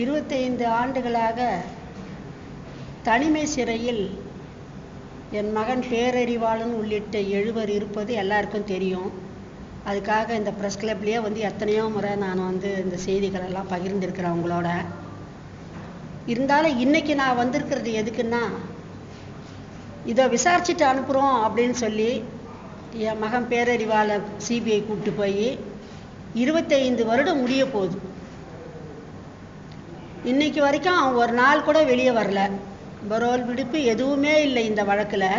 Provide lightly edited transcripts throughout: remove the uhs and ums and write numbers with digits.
25 ஆண்டுகளாக தனிமை சிறையில் என் மகன் பேரறிவாளன் உள்ளிட்ட 7 இருப்பது எல்லாருக்கும் தெரியும். அதுக்காக இந்த ப்ரெஸ் கிளப்லேயே எத்தனையோ முறை நான் இந்த செய்திகளெல்லாம் பகிர்ந்திருக்கிறேன் உங்களோட. இருந்தாலும் இன்றைக்கி நான் வந்திருக்கிறது எதுக்குன்னா, இதை விசாரிச்சுட்டு அனுப்புகிறோம் அப்படின்னு சொல்லி என் மகன் பேரறிவாளை சிபிஐ கூப்பிட்டு போய் 25 வருடம் முடிய போகுது. இன்றைக்கி வரைக்கும் அவன் ஒரு நாள் கூட வெளியே வரல. பரோல் விடுப்பு எதுவுமே இல்லை இந்த வழக்கில்.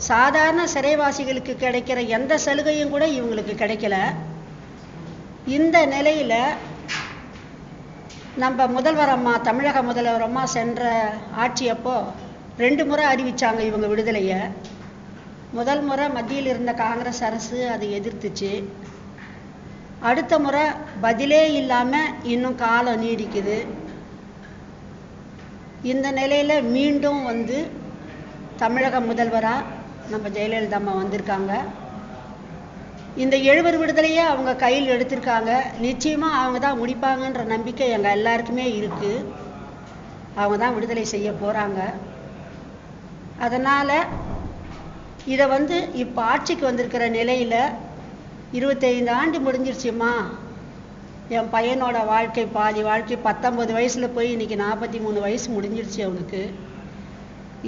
சாதாரண சிறைவாசிகளுக்கு கிடைக்கிற எந்த சலுகையும் கூட இவங்களுக்கு கிடைக்கல. இந்த நிலையில் நம்ம முதல்வர் அம்மா, தமிழக முதல்வர் அம்மா சென்ற ஆட்சியப்போ 2 முறை அறிவித்தாங்க இவங்க விடுதலையை. முதல் முறை மத்தியில் இருந்த காங்கிரஸ் அரசு அதை எதிர்த்துச்சு. அடுத்த முறை பதிலே இல்லாமல் இன்னும் காலம் நீடிக்குது. இந்த நிலையில் மீண்டும் தமிழக முதல்வராக நம்ம ஜெயலலிதா அம்மா வந்திருக்காங்க. இந்த 7 விடுதலையே அவங்க கையில் எடுத்திருக்காங்க. நிச்சயமாக அவங்க தான் முடிப்பாங்கன்ற நம்பிக்கை எங்கள் எல்லாருக்குமே இருக்குது. அவங்க தான் விடுதலை செய்ய போகிறாங்க. அதனால் இதை இப்போ ஆட்சிக்கு வந்திருக்கிற நிலையில் 25 ஆண்டு முடிஞ்சிருச்சுமா, என் பையனோட வாழ்க்கை பாதி வாழ்க்கை 19 வயசில் போய் இன்றைக்கி 43 வயசு முடிஞ்சிருச்சு. அவனுக்கு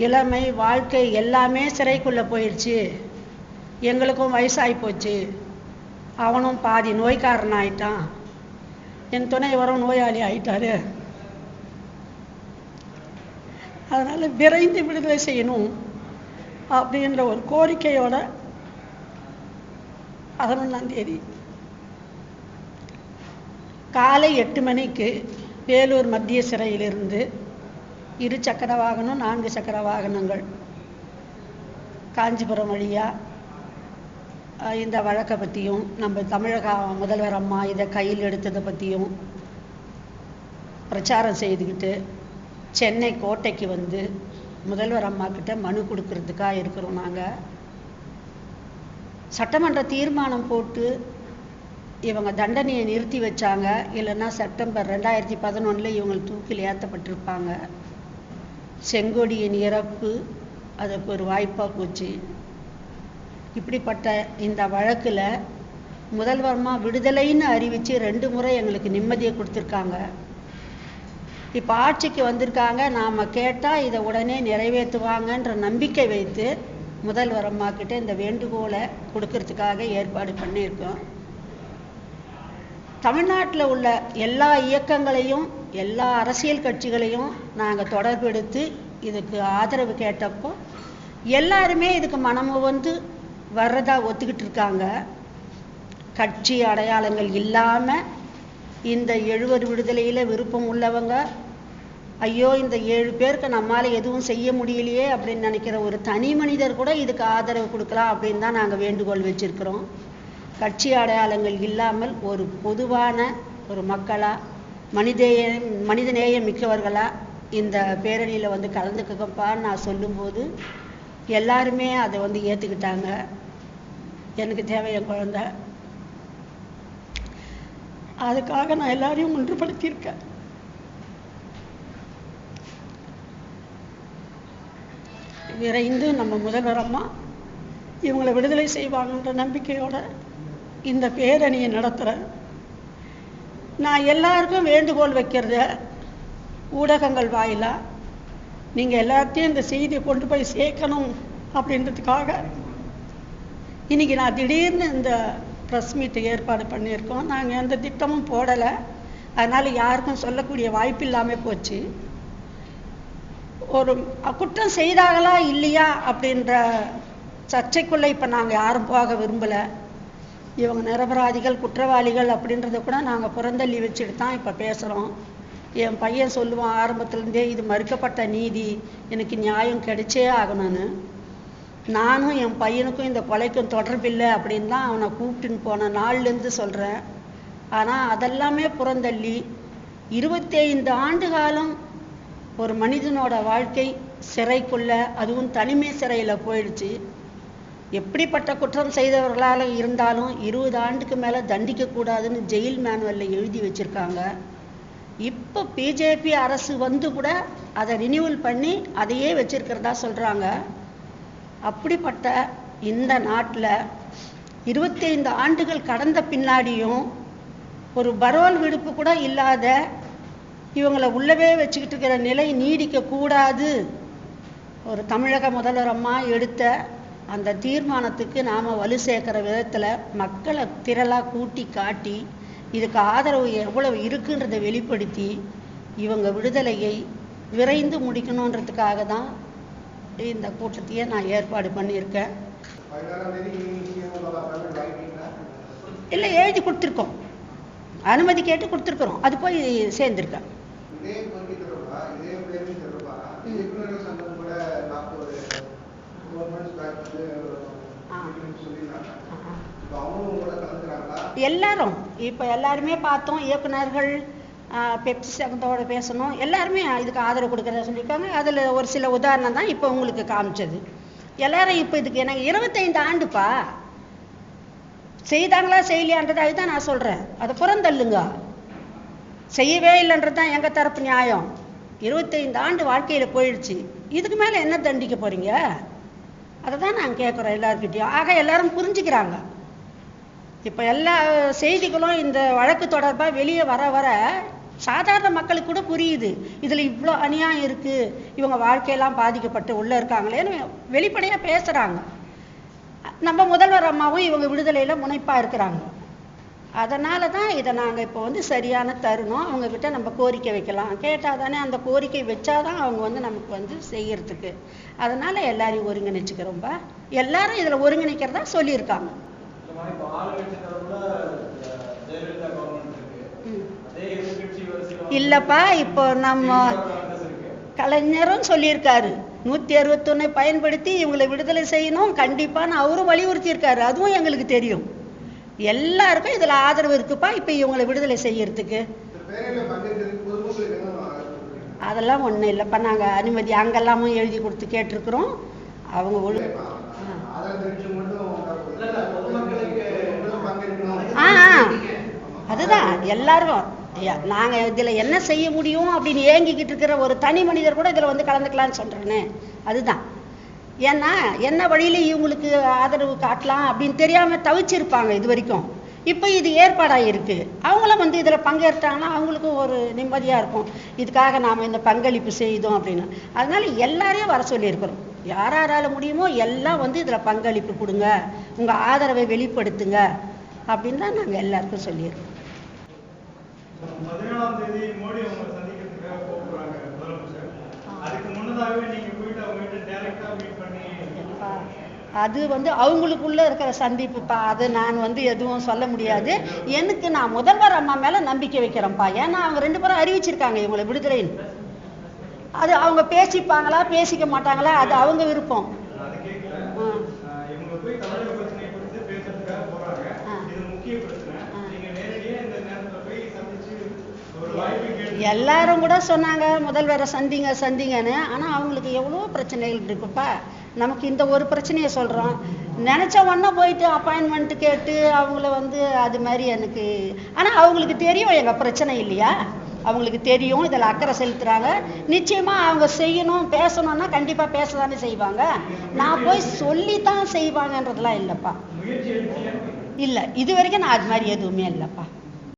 இளமை வாழ்க்கை எல்லாமே சிறைக்குள்ளே போயிடுச்சு. எங்களுக்கும் வயசாகி போச்சு. அவனும் பாதி நோய்க்காரன் ஆயிட்டான். என் துணைவரும் நோயாளி ஆயிட்டாரு. அதனால் விரைந்து விடுதலை செய்யணும் அப்படின்ற ஒரு கோரிக்கையோட 11ஆம் தேதி காலை 8 மணிக்கு வேலூர் மத்திய சிறையிலிருந்து 2 சக்கர வாகனம் 4 சக்கர வாகனங்கள் காஞ்சிபுரம் வழியாக இந்த வழக்கை பற்றியும் நம்ம தமிழக முதல்வர் அம்மா இதை கையில் எடுத்ததை பற்றியும் பிரச்சாரம் செய்துக்கிட்டு சென்னை கோட்டைக்கு முதல்வர் அம்மா கிட்ட மனு கொடுக்கறதுக்காக இருக்கிறோம். நாங்கள் சட்டமன்ற தீர்மானம் போட்டு இவங்க தண்டனையை நிறுத்தி வச்சாங்க. இல்லைன்னா செப்டம்பர் 2011 இவங்க தூக்கில் ஏற்றப்பட்டிருப்பாங்க. செங்கொடியின் இறப்பு அதுக்கு ஒரு வாய்ப்பாக போச்சு. இப்படிப்பட்ட இந்த வழக்கில் முதல்வர்மா விடுதலைன்னு அறிவித்து 2 முறை எங்களுக்கு நிம்மதியை கொடுத்துருக்காங்க. இப்போ ஆட்சிக்கு வந்திருக்காங்க. நாம் கேட்டால் இதை உடனே நிறைவேற்றுவாங்கன்ற நம்பிக்கை வைத்து முதல்வர் அம்மா கிட்ட இந்த வேண்டுகோளை கொடுக்கறதுக்காக ஏற்பாடு பண்ணியிருக்கோம். தமிழ்நாட்டில் உள்ள எல்லா இயக்கங்களையும் எல்லா அரசியல் கட்சிகளையும் நாங்கள் தொடர்பெடுத்து இதுக்கு ஆதரவு கேட்டப்போ எல்லாருமே இதுக்கு மனமு வர்றதா ஒத்துக்கிட்டு இருக்காங்க. கட்சி அடையாளங்கள் இல்லாமல் இந்த 7 விடுதலையில் விருப்பம் உள்ளவங்க, ஐயோ இந்த 7 பேருக்கு நம்மளால் எதுவும் செய்ய முடியலையே அப்படின்னு நினைக்கிற ஒரு தனி மனிதர் கூட இதுக்கு ஆதரவு கொடுக்கலாம் அப்படின்னு தான் நாங்கள் வேண்டுகோள் வச்சுருக்கிறோம். கட்சி அடையாளங்கள் இல்லாமல் ஒரு பொதுவான ஒரு மக்களாக மனிதநேயம் மிக்கவர்களாக இந்த பேரணியில் கலந்துக்கப்பான்னு நான் சொல்லும்போது எல்லாருமே அதை ஏற்றுக்கிட்டாங்க. எனக்கு தேவை என் குழந்தை. அதுக்காக நான் எல்லாரையும் ஒன்றுபடுத்தியிருக்கேன். விரைந்து நம்ம முதல்வர் அம்மா இவங்களை விடுதலை செய்வாங்கன்ற நம்பிக்கையோட இந்த பேரணியை நடத்துகிறேன். நான் எல்லாருக்கும் வேண்டுகோள் வைக்கிறத ஊடகங்கள் வாயிலாக நீங்கள் எல்லாத்தையும் இந்த செய்தியை கொண்டு போய் சேர்க்கணும் அப்படின்றதுக்காக இன்றைக்கி நான் திடீர்னு இந்த ப்ரெஸ் மீட்டு ஏற்பாடு பண்ணியிருக்கோம். நாங்கள் எந்த திட்டமும் போடலை. அதனால் யாருக்கும் சொல்லக்கூடிய வாய்ப்பு இல்லாமல் போச்சு. ஒரு குற்றம் செய்தாங்களா இல்லையா அப்படின்ற சர்ச்சைக்குள்ளே இப்போ நாங்கள் யாரும் போக விரும்பலை. இவங்க நிரபராதிகள் குற்றவாளிகள் அப்படின்றத கூட நாங்கள் புறந்தள்ளி வச்சுட்டு தான் இப்போ பேசுகிறோம். என் பையன் சொல்லுவான் ஆரம்பத்துலேருந்தே, இது மறுக்கப்பட்ட நீதி, எனக்கு நியாயம் கிடைச்சே ஆகணும்னு. நானும் என் பையனுக்கும் இந்த கொலைக்கும் தொடர்பில்லை அப்படின்னு தான் அவனை கூப்பிட்டுன்னு போன நாள்லேருந்து சொல்கிறேன். ஆனால் அதெல்லாமே புறந்தள்ளி 25 ஆண்டு காலம் ஒரு மனிதனோட வாழ்க்கை சிறைக்குள்ள, அதுவும் தனிமை சிறையில் போயிடுச்சு. எப்படிப்பட்ட குற்றம் செய்தவர்களால் இருந்தாலும் 20 ஆண்டுக்கு மேலே தண்டிக்கக்கூடாதுன்னு ஜெயில் மேனுவலில் எழுதி வச்சுருக்காங்க. இப்போ பிஜேபி அரசு வந்து கூட அதை ரினியூவல் பண்ணி அதையே வச்சிருக்கிறதா சொல்கிறாங்க. அப்படிப்பட்ட இந்த நாட்டில் 25 ஆண்டுகள் கடந்த பின்னாடியும் ஒரு பரோல் விடுப்பு கூட இல்லாத இவங்களை உள்ளவே வச்சுக்கிட்டு இருக்கிற நிலை நீடிக்கக்கூடாது. ஒரு தமிழக முதல்வர் அம்மா எடுத்த அந்த தீர்மானத்துக்கு நாம் வலு சேர்க்கிற விதத்தில் மக்களை திரளாக கூட்டி காட்டி இதுக்கு ஆதரவு எவ்வளவு இருக்குன்றதை வெளிப்படுத்தி இவங்க விடுதலையை விரைந்து முடிக்கணுன்றதுக்காக தான் இந்த கூட்டத்தையே நான் ஏற்பாடு பண்ணியிருக்கேன். இல்லை, எழுதி கொடுத்துருக்கோம், அனுமதி கேட்டு கொடுத்துருக்குறோம், அது போய் சேர்ந்துருக்கேன். எல்லாரும் இப்போ எல்லாருமே பார்த்தோம், இயக்குநர்கள் பெப்சி சங்கத்தோட பேசணும், எல்லாருமே இதுக்கு ஆதரவு கொடுக்குறதா சொல்லியிருக்காங்க. அதில் ஒரு சில உதாரணம் தான் இப்போ உங்களுக்கு காமிச்சது. எல்லாரும் இப்போ இதுக்கு எனக்கு 25 ஆண்டுப்பா செய்தாங்களா செய்யலையான்றது அதுதான் நான் சொல்கிறேன். அதை புறந்தள்ளுங்க, செய்யவே இல்லைன்றது தான் எங்கள் தரப்பு நியாயம். 25 ஆண்டு வாழ்க்கையில் போயிடுச்சு, இதுக்கு மேலே என்ன தண்டிக்க போகிறீங்க? அதை தான் நாங்கள் கேட்குறோம் எல்லாருக்கிட்டையும். ஆக எல்லாரும் புரிஞ்சுக்கிறாங்க. இப்போ எல்லா செய்திகளும் இந்த வழக்கு தொடர்பாக வெளியே வர வர சாதாரண மக்களுக்கு கூட புரியுது, இதில் இவ்வளோ அநியாயம் இருக்குது, இவங்க வாழ்க்கையெல்லாம் பாதிக்கப்பட்டு உள்ளே இருக்காங்களேன்னு வெளிப்படையாக பேசுகிறாங்க. நம்ம முதல்வர் அம்மாவும் இவங்க விடுதலையில் முனைப்பாக இருக்கிறாங்க. அதனால தான் இதை நாங்கள் இப்போ வந்து சரியான தருணம். அவங்கக்கிட்ட நம்ம கோரிக்கை வைக்கலாம், கேட்டால் தானே அந்த கோரிக்கை வச்சாதான் அவங்க வந்து நமக்கு வந்து செய்யறதுக்கு. அதனால் எல்லாரையும் ஒருங்கிணைச்சிக்கிறோம்பா, எல்லாரும் இதில் ஒருங்கிணைக்கிறதா சொல்லியிருக்காங்க. இல்லைப்பா, இப்போ நம்ம கலைஞரும் சொல்லியிருக்காரு 161 பயன்படுத்தி இவங்களை விடுதலை செய்யணும் கண்டிப்பான்னு அவரும் வலியுறுத்தியிருக்காரு. அதுவும் எங்களுக்கு தெரியும். எல்லாருக்கும் இதில் ஆதரவு இருக்குப்பா. இப்போ இவங்களை விடுதலை செய்யறதுக்கு அதெல்லாம் ஒன்றும் இல்லைப்பா. நாங்கள் அனுமதி அங்கெல்லாமும் எழுதி கொடுத்து கேட்டிருக்கிறோம். அவங்க அதுதான் எல்லாரும் நாங்கள் இதில் என்ன செய்ய முடியும் அப்படின்னு ஏங்கிக்கிட்டு இருக்கிற ஒரு தனி மனிதர் கூட இதில் வந்து கலந்துக்கலான்னு சொல்கிறேனே, அதுதான். ஏன்னா என்ன வழியில் இவங்களுக்கு ஆதரவு காட்டலாம் அப்படின்னு தெரியாமல் தவிச்சிருப்பாங்க இது வரைக்கும். இப்போ இது ஏற்பாடாக இருக்குது, அவங்களும் வந்து இதில் பங்கேற்றாங்கன்னா அவங்களுக்கும் ஒரு நிம்மதியாக இருக்கும். இதுக்காக நாம் இந்த பங்களிப்பு செய்தோம் அப்படின்னு. அதனால எல்லாரையும் வர சொல்லியிருக்கிறோம். யாரால் முடியுமோ எல்லாம் வந்து இதில் பங்களிப்பு கொடுங்க, உங்கள் ஆதரவை வெளிப்படுத்துங்க அப்படின்னு தான் நாங்கள் எல்லாருக்கும் சொல்லியிருக்கோம். 17ஆம் தேதி மோடி அவங்க சந்திக்கிறதுக்காக போறாங்க முதலமைச்சர். அதுக்கு முன்னதாகவே நீங்க போயிட்டு அவங்க டைரக்டா மீட் பண்ணி அது வந்து அவங்களுக்குள்ள இருக்கிற சந்திப்புப்பா. அது நான் வந்து எதுவும் சொல்ல முடியாது. எனக்கு நான் முதல்வர் அம்மா மேல நம்பிக்கை வைக்கிறேன்ப்பா. ஏன்னா அவங்க 2 பேரும் அறிவிச்சிருக்காங்க இவங்களை விடுதலைன்னு. அது அவங்க பேசிப்பாங்களா பேசிக்க மாட்டாங்களா அது அவங்க விருப்பம். எல்லாரும் கூட சொன்னாங்க முதல்வரை சந்திங்க சந்திங்கன்னு. ஆனால் அவங்களுக்கு எவ்வளோ பிரச்சனைகள் இருக்குப்பா. நமக்கு இந்த ஒரு பிரச்சனையை சொல்கிறோம், நினச்ச உடனே போயிட்டு அப்பாயின்மெண்ட் கேட்டு அவங்கள வந்து அது மாதிரி எனக்கு. ஆனால் அவங்களுக்கு தெரியும் எங்கள் பிரச்சனை இல்லையா, அவங்களுக்கு தெரியும் இதில் அக்கறை செலுத்துகிறாங்க. நிச்சயமாக அவங்க செய்யணும் பேசணும்னா கண்டிப்பாக பேச தானே செய்வாங்க. நான் போய் சொல்லித்தான் செய்வாங்கன்றதுலாம் இல்லைப்பா. இல்லை, இது வரைக்கும் நான் அது மாதிரி எதுவுமே இல்லைப்பா.